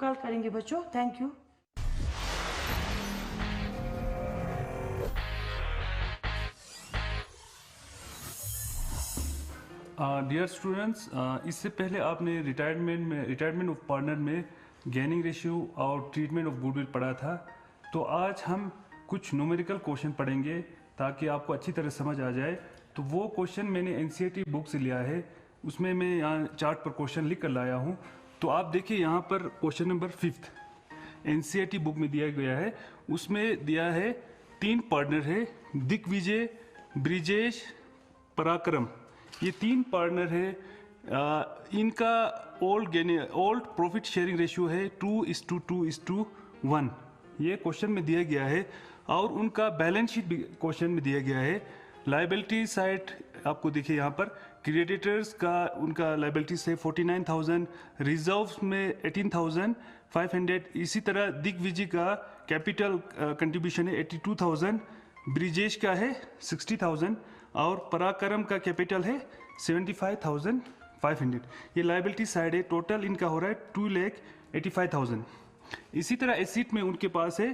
कल करेंगे बच्चों। Thank you. डियर स्टूडेंट्स, इससे पहले आपने रिटायरमेंट ऑफ पार्टनर में गेनिंग रेशियो और ट्रीटमेंट ऑफ गुडविल पढ़ा था। तो आज हम कुछ न्यूमेरिकल क्वेश्चन पढ़ेंगे ताकि आपको अच्छी तरह समझ आ जाए। तो वो क्वेश्चन मैंने एनसीईआरटी बुक से लिया है, उसमें मैं यहाँ चार्ट पर क्वेश्चन लिख कर लाया हूँ। तो आप देखिए यहाँ पर क्वेश्चन नंबर 5 एनसीईआरटी बुक में दिया गया है। उसमें दिया है 3 पार्टनर है, दिग्विजय, ब्रिजेश, पराक्रम। ये 3 पार्टनर है। इनका ओल्ड प्रॉफिट शेयरिंग रेशियो है 2:2:1। ये क्वेश्चन में दिया गया है और उनका बैलेंस शीट भी क्वेश्चन में दिया गया है। लाइबिलिटी साइड आपको देखिए यहाँ पर क्रेडिटर्स का उनका लाइबिलिटी से 49,000, रिजर्व्स में 18,500। इसी तरह दिग्विजय का कैपिटल कंट्रीब्यूशन है 82,000, ब्रिजेश का है 60,000 और पराक्रम का कैपिटल है 75,500। ये लाइबिलिटी साइड है। टोटल इनका हो रहा है 2,85,000। इसी तरह एसेट में उनके पास है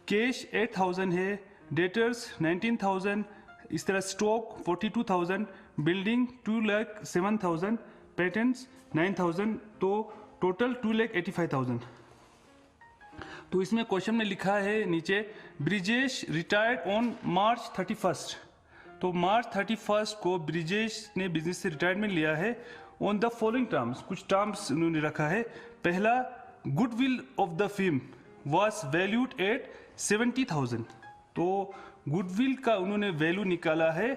कैश 8,000 है, डेटर्स 19,000, इस तरह स्टॉक 42,000, बिल्डिंग 2,07,000, पेटेंट्स 9,000। तो टोटल 2,85,000। तो इसमें क्वेश्चन में लिखा है नीचे ब्रिजेश रिटायर्ड ऑन March 31। तो March 31 को ब्रिजेश ने बिजनेस से रिटायरमेंट लिया है ऑन द फॉलोइंग टर्म्स। कुछ टर्म्स उन्होंने रखा है। पहला, goodwill of the film was valued at 70,000। तो गुडविल का उन्होंने वैल्यू निकाला है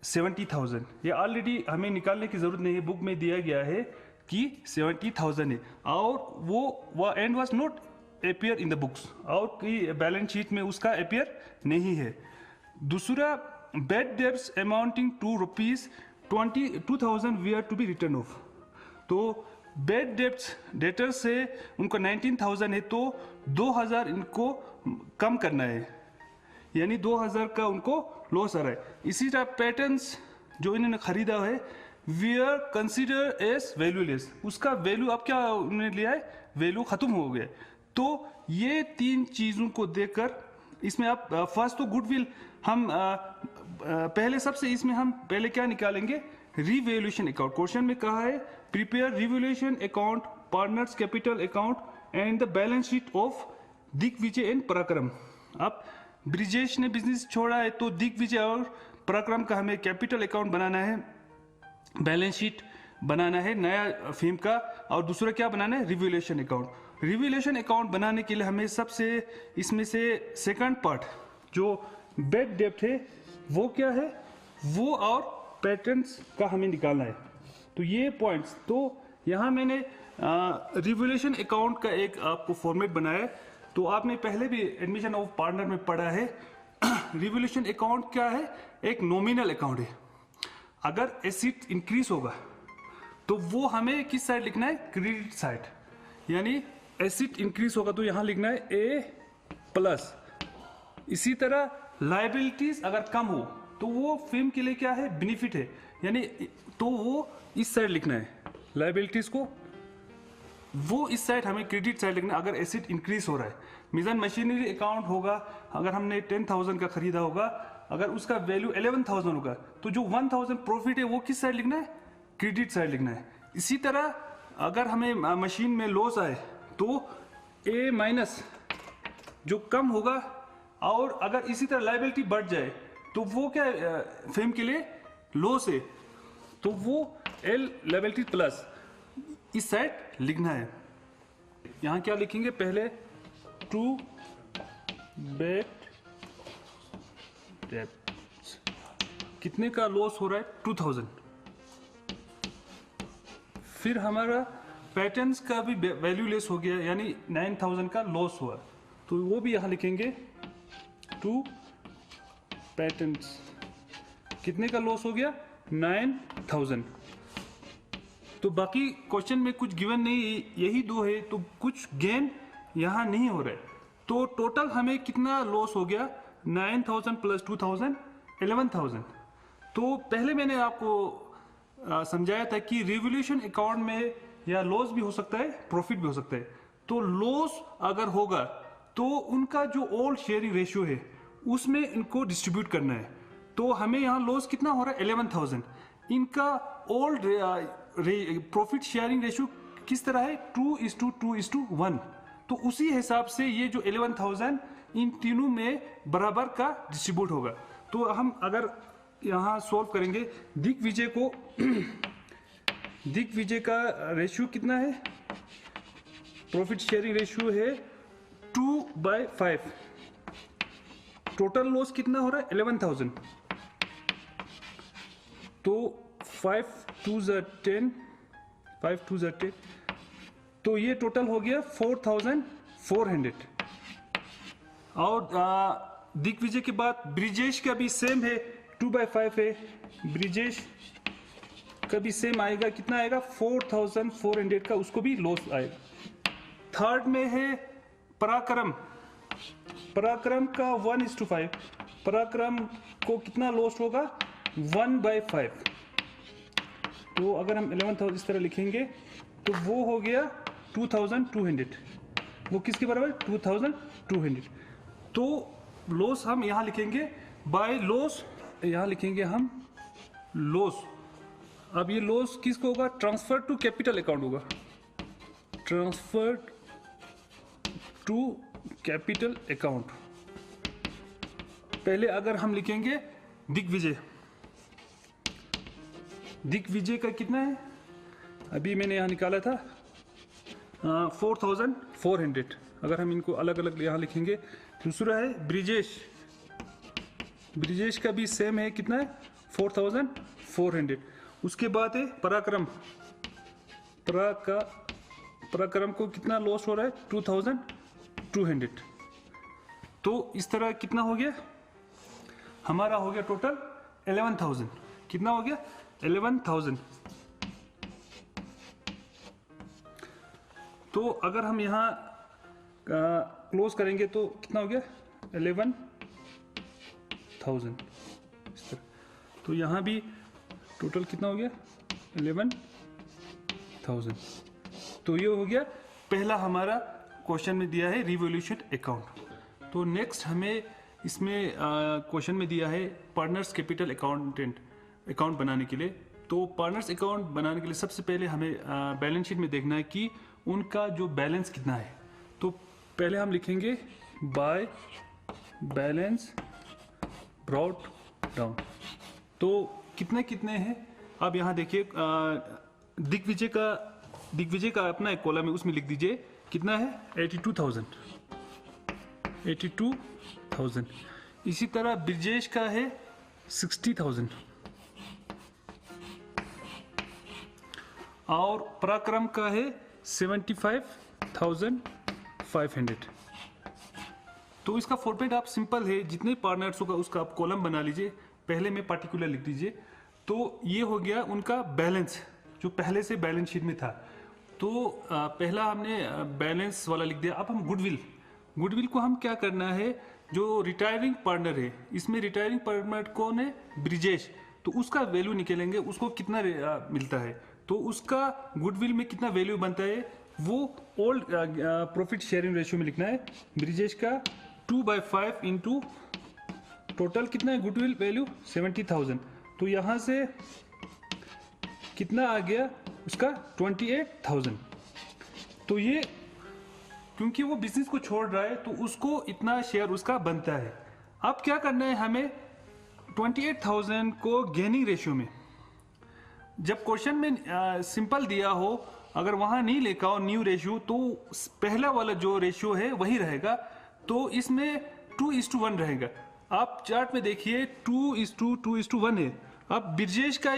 70,000। ये ऑलरेडी हमें निकालने की जरूरत नहीं है, बुक में दिया गया है कि 70,000 है और वो and was not appear in the books और कि बैलेंस शीट में उसका अपियर नहीं है। दूसरा, bad debts amounting to ₹22,000 we to be written off. तो बेड डेब्ट्स डेटर से उनको 19,000 है तो 2,000 इनको कम करना है, यानी 2,000 का उनको लॉस आ रहा है। इसी तरह पैटर्न्स जो इन्होंने खरीदा है we are consider as valueless, उसका वैल्यू अब क्या उन्होंने लिया है, वैल्यू खत्म हो गया। तो ये 3 चीजों को देखकर इसमें आप फर्स्ट तो गुडविल हम पहले सबसे इसमें हम पहले क्या निकालेंगे, रिवैल्यूएशन अकाउंट। क्वेश्चन में कहा है prepare revaluation account, partners capital account and the balance sheet of Digvijay and Parakram. अब ब्रिजेश ने बिजनेस छोड़ा है तो दिग्विजय और पराक्रम का हमें कैपिटल अकाउंट बनाना है, बैलेंस शीट बनाना है नया फिल्म का, और दूसरा क्या बनाना है, रिवैल्यूएशन अकाउंट। रिवैल्यूएशन अकाउंट बनाने के लिए हमें सबसे इसमें से सेकंड पार्ट जो बेड डेब्ट है वो क्या है, वो और पैटर्न्स का हमें निकालना है। तो ये पॉइंट्स, तो यहाँ मैंने रिवैल्यूएशन अकाउंट का एक आपको फॉर्मेट बनाया है। तो आपने पहले भी एडमिशन ऑफ पार्टनर में पढ़ा है। रिवैल्यूएशन अकाउंट क्या है, एक नॉमिनल अकाउंट है। अगर एसेट इंक्रीज होगा तो वो हमें किस साइड लिखना है, क्रेडिट साइड। यानी एसेट इंक्रीज होगा तो यहां लिखना है A+। इसी तरह लायबिलिटीज अगर कम हो तो वो फिल्म के लिए क्या है, बेनिफिट है, यानी तो वो इस साइड लिखना है लायबिलिटीज को, वो इस साइड हमें क्रेडिट साइड लिखना है। अगर एसेट इंक्रीज हो रहा है, मिशन मशीनरी अकाउंट होगा, अगर हमने 10,000 का खरीदा होगा, अगर उसका वैल्यू 11,000 होगा तो जो 1,000 प्रॉफिट है वो किस साइड लिखना है, क्रेडिट साइड लिखना है। इसी तरह अगर हमें मशीन में लॉस आए तो A- जो कम होगा, और अगर इसी तरह लायबिलिटी बढ़ जाए तो वो क्या फिल्म के लिए लॉस है, तो वो L लायबिलिटी प्लस इस साइड लिखना है। यहां क्या लिखेंगे, पहले टू बेड डेब्ट्स, कितने का लॉस हो रहा है, 2,000। फिर हमारा पैटर्न्स का भी वैल्यू लेस हो गया, यानी 9,000 का लॉस हुआ, तो वो भी यहां लिखेंगे टू पैटर्न्स, कितने का लॉस हो गया, 9,000। तो बाकी क्वेश्चन में कुछ गिवन नहीं, यही 2 है, तो कुछ गेन यहां नहीं हो रहा है। तो टोटल हमें कितना लॉस हो गया, 9,000 प्लस 2,000 11,000। तो पहले मैंने आपको समझाया था कि रिवैल्यूएशन अकाउंट में या लॉस भी हो सकता है, प्रॉफिट भी हो सकता है। तो लॉस अगर होगा तो उनका जो ओल्ड शेयरिंग रेशियो है उसमें इनको डिस्ट्रीब्यूट करना है। तो हमें यहाँ लॉस कितना हो रहा है 11,000। इनका ओल्ड प्रॉफिट शेयरिंग रेशियो किस तरह है 2:2:1। तो उसी हिसाब से ये जो 11,000 इन तीनों में बराबर का डिस्ट्रीब्यूट होगा। तो हम अगर यहाँ सॉल्व करेंगे दिग्विजय का रेशियो कितना है, प्रॉफिट शेयरिंग रेशियो है 2/5। टोटल लॉस कितना हो रहा है 11,000। तो 5×2 = 10, तो ये टोटल हो गया 4,400। और दिग्विजय के बाद ब्रिजेश का भी सेम है 2/5 है, ब्रिजेश का भी सेम आएगा, कितना आएगा 4,400 का उसको भी लॉस आएगा। थर्ड में है पराक्रम का 1:5, पराक्रम को कितना लॉस होगा 1/5। तो अगर हम 11,000 इस तरह लिखेंगे तो वो हो गया 2,200, वो किसके बराबर 2,200। तो लॉस हम यहाँ लिखेंगे बाय लॉस, यहाँ लिखेंगे हम लॉस। अब ये लॉस किसको होगा, ट्रांसफर टू कैपिटल अकाउंट होगा, ट्रांसफर टू कैपिटल अकाउंट। पहले अगर हम लिखेंगे दिग्विजय का कितना है, अभी मैंने यहाँ निकाला था 4,400। अगर हम इनको अलग अलग यहाँ लिखेंगे, दूसरा है ब्रिजेश का भी सेम है, कितना है 4,400। उसके बाद है पराक्रम को कितना लॉस हो रहा है 2,200। तो इस तरह कितना हो गया, हमारा हो गया टोटल 11,000। कितना हो गया 11,000। तो अगर हम यहाँ क्लोज करेंगे तो कितना हो गया 11,000 इस तरह। तो यहाँ भी टोटल कितना हो गया 11,000। तो ये हो गया पहला हमारा क्वेश्चन में दिया है रिवॉल्यूशन अकाउंट। तो नेक्स्ट हमें इसमें क्वेश्चन में दिया है पार्टनर्स कैपिटल अकाउंट बनाने के लिए। तो पार्टनर्स अकाउंट बनाने के लिए सबसे पहले हमें बैलेंस शीट में देखना है कि उनका जो बैलेंस कितना है। तो पहले हम लिखेंगे बाय बैलेंस ब्रॉट डाउन। तो कितने हैं, अब यहाँ देखिए दिग्विजय का अपना एक कॉलम है, उसमें लिख दीजिए कितना है 82,000। इसी तरह ब्रिजेश का है 60,000 और पराक्रम का है 75,500। तो इसका फॉर्मेट आप सिंपल है, जितने पार्टनर्स होगा उसका आप कॉलम बना लीजिए, पहले में पार्टिकुलर लिख दीजिए। तो ये हो गया उनका बैलेंस जो पहले से बैलेंस शीट में था। तो पहला हमने बैलेंस वाला लिख दिया। अब हम गुडविल को हम क्या करना है, जो रिटायरिंग पार्टनर है, इसमें रिटायरिंग पार्टनर कौन है ब्रिजेश, तो उसका वैल्यू निकलेंगे, उसको कितना मिलता है, तो उसका गुडविल में कितना वैल्यू बनता है वो ओल्ड प्रॉफिट शेयरिंग रेशियो में लिखना है। ब्रिजेश का 2/5 इंटू टोटल कितना है गुडविल वैल्यू 70,000। तो यहाँ से कितना आ गया उसका 28,000। तो ये क्योंकि वो बिजनेस को छोड़ रहा है तो उसको इतना शेयर उसका बनता है। अब क्या करना है हमें 28,000 को गेनिंग रेशियो में, जब क्वेश्चन में सिंपल दिया हो, अगर वहां नहीं लिखा हो न्यू रेशियो, तो पहला वाला जो रेशियो है वही रहेगा। तो इसमें 2:1 रहेगा। आप चार्ट में देखिए 2:1 है। अब ब्रिजेश का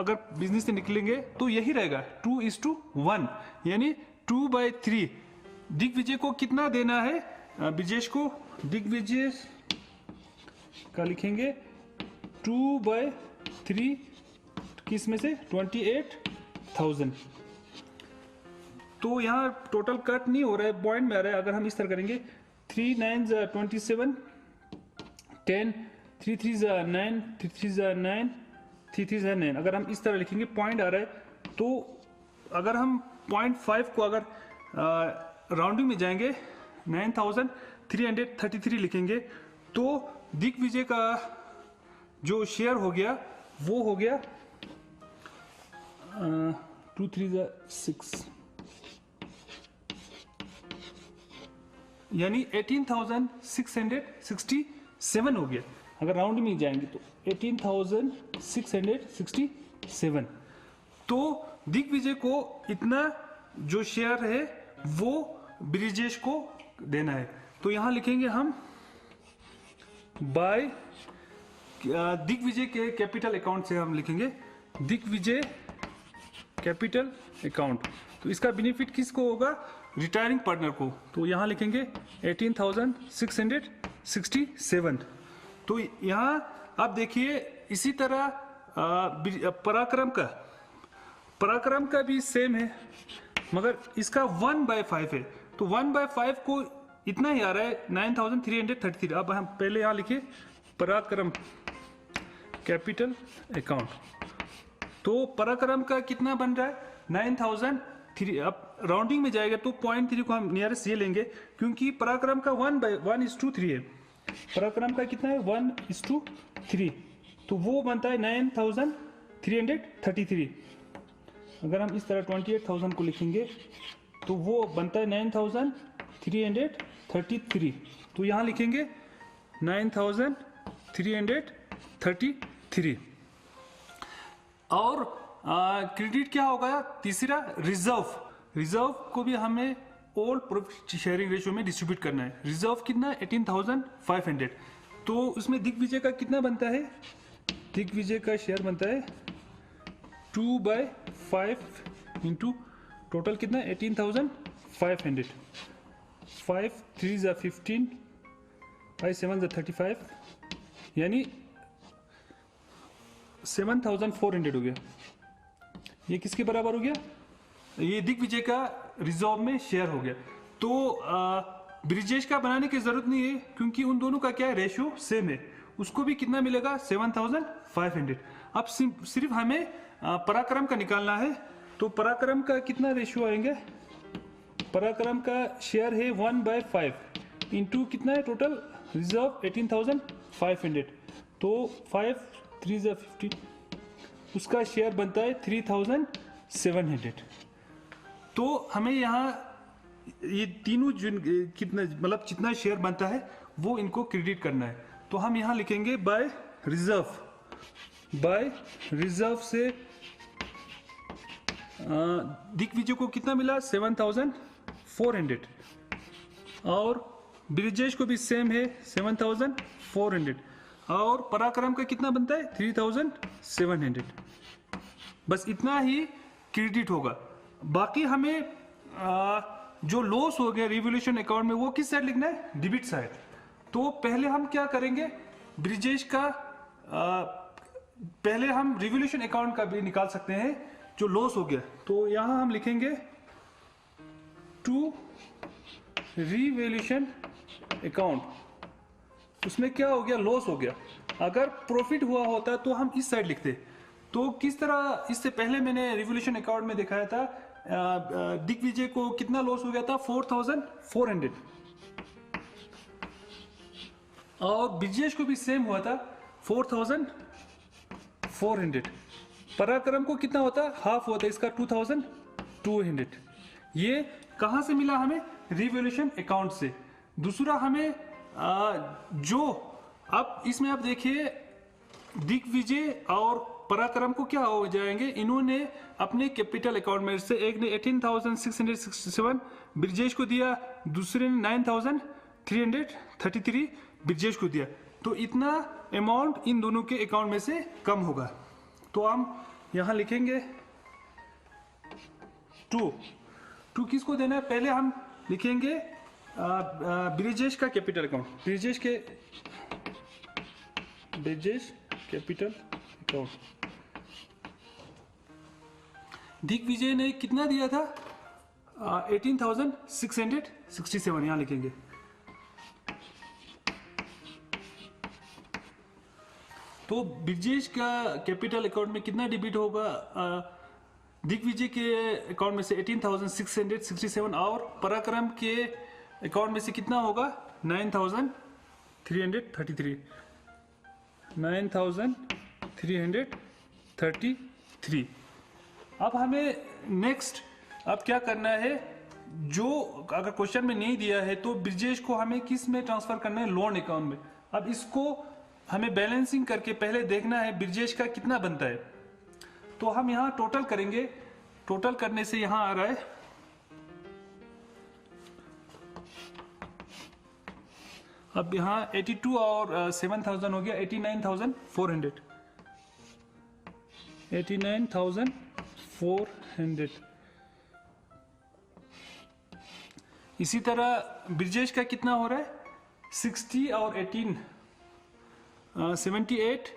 अगर बिजनेस से निकलेंगे तो यही रहेगा 2:1, यानी 2/3। दिग्विजय को कितना देना है ब्रिजेश को, दिग्विजय का लिखेंगे 2/3 किस में से 28,000। तो यहाँ टोटल कट नहीं हो रहा है, पॉइंट में आ रहा है। अगर हम इस तरह करेंगे 3 9 27, 10 3 3 9, 3 3 9, 3 3 9। अगर हम इस तरह लिखेंगे पॉइंट आ रहा है। तो अगर हम 0.5 को अगर राउंडिंग में जाएंगे 9333 लिखेंगे तो दिग्विजय का जो शेयर हो गया वो हो गया 2 3 6 यानी 18,667 हो गया। अगर राउंड में जाएंगे तो 18,667। तो दिग्विजय को इतना जो शेयर है वो ब्रिजेश को देना है। तो यहां लिखेंगे हम बाय दिग्विजय के कैपिटल अकाउंट से हम लिखेंगे दिग्विजय कैपिटल अकाउंट। तो इसका बेनिफिट किसको होगा? रिटायरिंग पार्टनर को। तो यहां लिखेंगे 18,667। तो यहां आप देखिए इसी तरह पराक्रम का भी सेम है मगर इसका 1/5 है। तो 1/5 को इतना ही आ रहा है 9,333। अब हम पहले यहां लिखे पराक्रम कैपिटल अकाउंट। तो पराक्रम का कितना बन रहा है 9,003। अब राउंडिंग में जाएगा तो 0.3 को हम नियरेस्ट ये लेंगे क्योंकि पराक्रम का 1:1:3 है। पराक्रम का कितना है 1:3। तो वो बनता है 9,333। अगर हम इस तरह 28,000 को लिखेंगे तो वो बनता है 9,333। तो यहां लिखेंगे 9,333। और क्रेडिट क्या होगा? तीसरा रिजर्व को भी हमें ऑल प्रॉफिट शेयरिंग रेशियो में डिस्ट्रीब्यूट करना है। रिजर्व कितना है 18,500। तो उसमें दिग्विजय का कितना बनता है? दिग्विजय का शेयर बनता है 2/5 इंटू टोटल कितना 18,500। 5 3 15 5 7 35 यानी 7,400 हो गया। ये किसके बराबर हो गया? ये दिग्विजय का रिजर्व में शेयर हो गया। तो ब्रिजेश का बनाने की जरूरत नहीं है क्योंकि उन दोनों का क्या है रेशियो सेम है। उसको भी कितना मिलेगा 7,500। अब सिर्फ हमें पराक्रम का निकालना है। तो पराक्रम का कितना रेशियो आएंगे? पराक्रम का शेयर है 1/5 इंटू कितना है टोटल रिजर्व 18,500। तो 5 3 15 उसका शेयर बनता है 3,700। तो हमें यहाँ ये तीनों कितना मतलब जितना शेयर बनता है वो इनको क्रेडिट करना है। तो हम यहाँ लिखेंगे बाय रिजर्व से दिग्विजय को कितना मिला 7,400 और ब्रिजेश को भी सेम है 7,400 और पराक्रम का कितना बनता है 3,700। बस इतना ही क्रेडिट होगा। बाकी हमें जो लॉस हो गया रिवोल्यूशन अकाउंट में वो किस साइड लिखना है? Debit side. तो पहले हम क्या करेंगे ब्रिजेश का पहले हम रिवोल्यूशन अकाउंट का भी निकाल सकते हैं जो लॉस हो गया। तो यहां हम लिखेंगे टू रिवोल्यूशन अकाउंट। उसमें क्या हो गया? लॉस हो गया। अगर प्रॉफिट हुआ होता तो हम इस साइड लिखते। तो किस तरह? इससे पहले मैंने रिवोल्यूशन अकाउंट में दिखाया था दिग्विजय को कितना लॉस हो गया था 4,400 और ब्रिजेश को भी सेम हुआ था 4,400। पराक्रम को कितना होता? हाफ होता इसका 2,200। ये कहां से मिला हमें? रिवोल्यूशन अकाउंट से। दूसरा हमें जो अब इसमें आप देखिए दिग्विजय और पराक्रम को क्या हो जाएंगे? इन्होंने अपने कैपिटल अकाउंट में से एक ने 18,667 ब्रिजेश को दिया, दूसरे ने 9,333 ब्रिजेश को दिया। तो इतना अमाउंट इन दोनों के अकाउंट में से कम होगा। तो हम यहां लिखेंगे टू किसको देना है? पहले हम लिखेंगे ब्रिजेश का capital account. Brijesh capital account. Digvijay ने कितना दिया था? 18,667 यहां लिखेंगे। तो ब्रिजेश का कैपिटल अकाउंट में कितना डेबिट होगा? दिग्विजय के अकाउंट में से 18,667 और पराक्रम के अकाउंट में से कितना होगा 9,333 9,333। अब हमें नेक्स्ट अब क्या करना है, जो अगर क्वेश्चन में नहीं दिया है तो ब्रिजेश को हमें किस में ट्रांसफर करना है, लोन अकाउंट में। अब इसको हमें बैलेंसिंग करके पहले देखना है ब्रिजेश का कितना बनता है। तो हम यहाँ टोटल करेंगे, टोटल करने से यहाँ आ रहा है अब यहाँ 82 और 7,000 हो गया 89,400 89,400। इसी तरह ब्रिजेश का कितना हो रहा है 60 और 18 78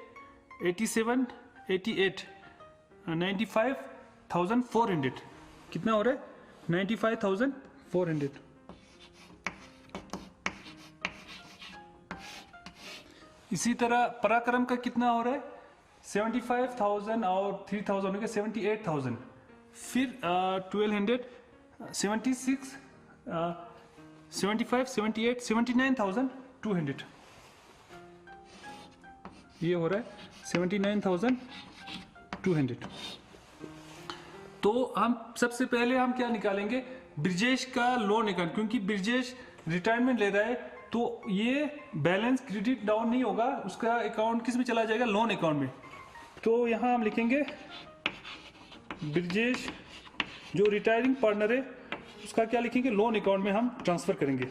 87 88 95,400 कितना हो रहा है 95,400। इसी तरह पराक्रम का कितना हो रहा है 75,000 और 3,000 हो गया 78,000। फिर 1200 76 75 78 79,200 ये हो रहा है 79,200। तो हम सबसे पहले हम क्या निकालेंगे ब्रिजेश का लोन अकाउंट, क्योंकि ब्रिजेश रिटायरमेंट ले रहा है तो ये बैलेंस क्रेडिट डाउन नहीं होगा, उसका अकाउंट किस में चला जाएगा लोन अकाउंट में। तो यहाँ हम लिखेंगे ब्रिजेश जो रिटायरिंग पार्टनर है उसका क्या लिखेंगे लोन अकाउंट में हम ट्रांसफर करेंगे।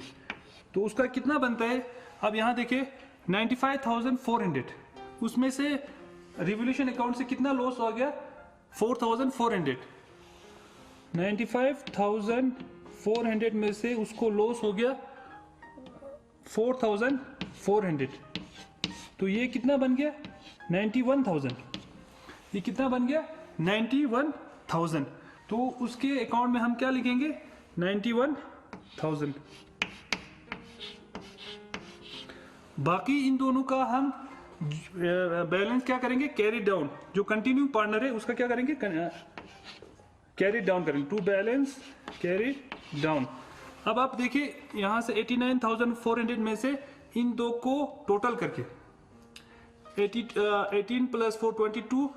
तो उसका कितना बनता है, अब यहाँ देखिए 95,400, उसमें से रिवोल्यूशन अकाउंट से कितना लॉस हो गया 4,400। 95,400 में से उसको लॉस हो गया 4,400। तो ये कितना बन गया 91,000। ये कितना बन गया 91,000। तो उसके अकाउंट में हम क्या लिखेंगे 91,000। बाकी इन दोनों का हम बैलेंस क्या करेंगे कैरी डाउन, जो कंटिन्यू पार्टनर है उसका क्या करेंगे कैरी डाउन करेंगे, टू बैलेंस कैरी डाउन। अब आप देखिए यहां से 89,400 में से इन दो को टोटल करके 18 प्लस 4 22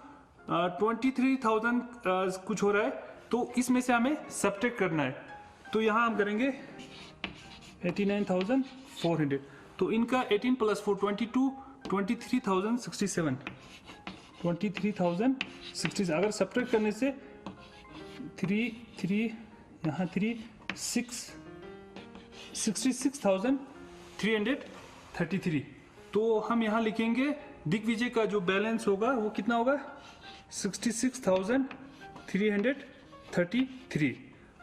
23,000 कुछ हो रहा है, तो इसमें से हमें सब्ट्रैक्ट करना है। तो यहां हम करेंगे 89,400। तो इनका 18 प्लस 4 22 23,067 23,067। अगर सब्ट्रैक्ट करने से 3 यहाँ 3 6 66,333। तो हम यहाँ लिखेंगे दिग्विजय का जो बैलेंस होगा वो कितना होगा 66,333।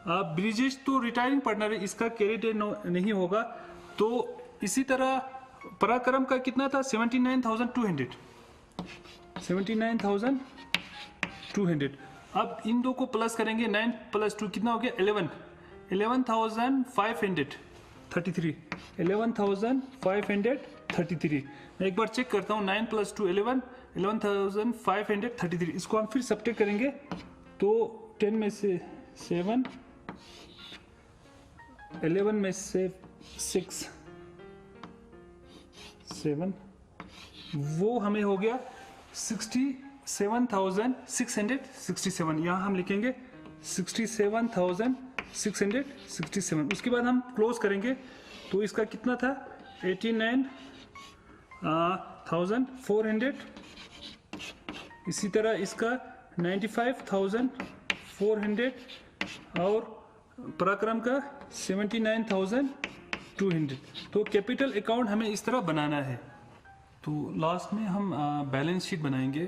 अब ब्रिजेश तो रिटायरिंग पार्टनर है, इसका कैरी नहीं होगा। तो इसी तरह पराक्रम का कितना था 79,200 79,200। अब इन दो को प्लस करेंगे 9 प्लस 2 कितना हो गया 11,533 11,533। मैं एक बार चेक करता हूँ 9 प्लस 2 11,533। इसको हम फिर सब्ट्रैक्ट करेंगे तो 10 में से 7 11 में से 6 7 वो हमें हो गया 67,667। यहाँ हम लिखेंगे 67,667। उसके बाद हम क्लोज करेंगे तो इसका कितना था 89,400। इसी तरह इसका 95,400 और पराक्रम का 79,200। तो कैपिटल अकाउंट हमें इस तरह बनाना है। तो लास्ट में हम बैलेंस शीट बनाएंगे।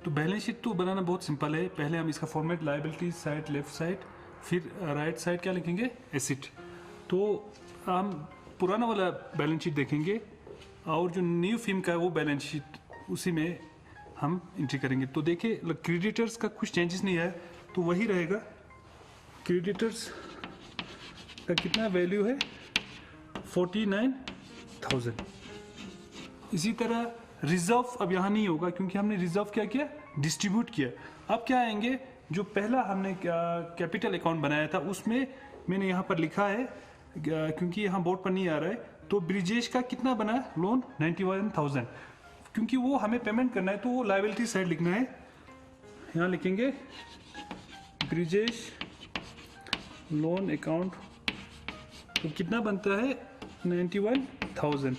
तो बैलेंस शीट तो बनाना बहुत सिंपल है। पहले हम इसका format liability side left side, फिर राइट साइड क्या लिखेंगे एसेट। तो हम पुराना वाला बैलेंस शीट देखेंगे और जो न्यू फिल्म का है वो बैलेंस शीट उसी में हम एंट्री करेंगे। तो देखिए क्रेडिटर्स का कुछ चेंजेस नहीं है तो वही रहेगा। क्रेडिटर्स का कितना वैल्यू है 49,000। इसी तरह रिजर्व अब यहाँ नहीं होगा क्योंकि हमने रिजर्व क्या किया डिस्ट्रीब्यूट किया। अब क्या आएंगे जो पहला हमने कैपिटल अकाउंट बनाया था उसमें मैंने यहाँ पर लिखा है, क्योंकि यहाँ बोर्ड पर नहीं आ रहा है, तो ब्रिजेश का कितना बना लोन 91,000, क्योंकि वो हमें पेमेंट करना है तो वो लायबिलिटी साइड लिखना है। यहाँ लिखेंगे ब्रिजेश लोन अकाउंट, तो कितना बनता है 91,000।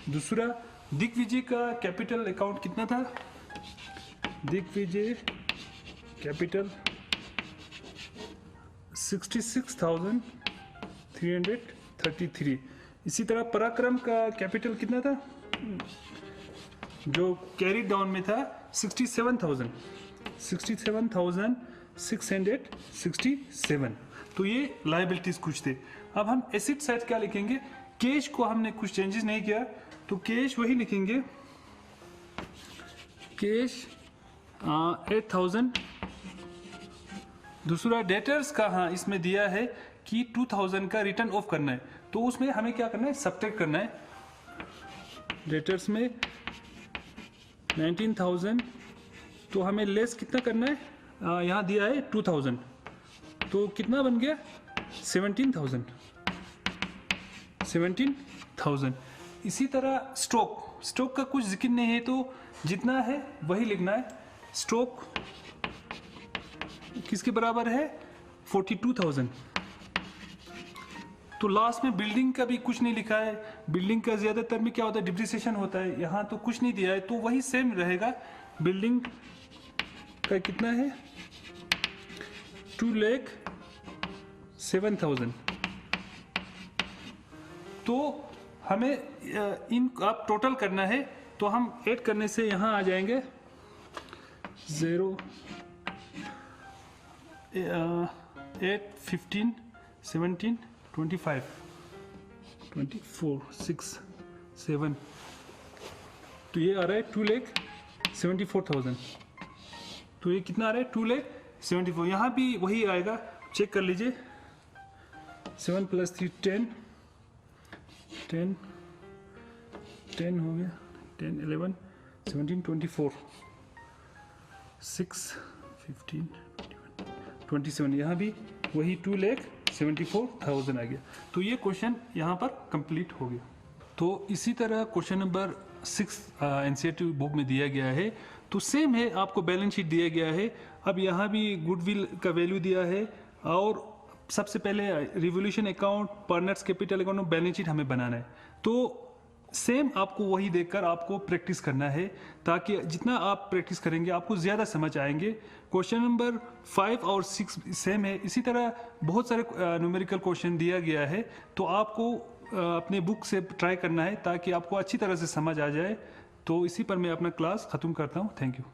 दूसरा दिग्विजय का कैपिटल अकाउंट कितना था, दिग्विजय कैपिटल 66,333। इसी तरह पराक्रम का कैपिटल कितना था, जो कैरी डाउन में था 67,667। तो ये लायबिलिटीज कुछ थे। अब हम एसेट साइड क्या लिखेंगे, कैश को हमने कुछ चेंजेस नहीं किया तो कैश वही लिखेंगे, कैश 8,000। दूसरा डेटर्स का, हाँ इसमें दिया है कि 2,000 का रिटर्न ऑफ करना है, तो उसमें हमें क्या करना है, सब्ट्रैक्ट करना है। डेटर्स में 19,000, तो हमें लेस कितना करना है, यहाँ दिया है 2,000, तो कितना बन गया 17,000। इसी तरह स्टॉक का कुछ जिक्र नहीं है, तो जितना है वही लिखना है। स्टॉक किसके बराबर है 42,000। तो लास्ट में बिल्डिंग का भी कुछ नहीं लिखा है, बिल्डिंग का ज्यादातर में क्या होता है डिप्रिसिएशन होता है, यहाँ तो कुछ नहीं दिया है तो वही सेम रहेगा। बिल्डिंग का कितना है 2,07,000। तो हमें इन आप टोटल करना है, तो हम ऐड करने से यहाँ आ जाएंगे 0 8 15 17 25 24 6 7, तो ये आ रहा है 2,74,000। तो ये कितना आ रहा है 2,74,000। यहाँ भी वही आएगा, चेक कर लीजिए। 7 + 3 10 हो गया, 10 11 17 24 6 15 27, यहाँ भी वही 2,74,000 आ गया। तो ये क्वेश्चन यहाँ पर कंप्लीट हो गया। तो इसी तरह क्वेश्चन नंबर 6 एनसीईआरटी बुक में दिया गया है, तो सेम है, आपको बैलेंस शीट दिया गया है। अब यहाँ भी गुडविल का वैल्यू दिया है, और सबसे पहले revolution account, partners capital account और बैलेंस शीट हमें बनाना है। तो सेम आपको वही देखकर आपको प्रैक्टिस करना है, ताकि जितना आप प्रैक्टिस करेंगे आपको ज़्यादा समझ आएंगे। क्वेश्चन नंबर 5 और 6 सेम है। इसी तरह बहुत सारे न्यूमेरिकल क्वेश्चन दिया गया है, तो आपको अपने बुक से ट्राई करना है ताकि आपको अच्छी तरह से समझ आ जाए। तो इसी पर मैं अपना क्लास ख़त्म करता हूँ। Thank you.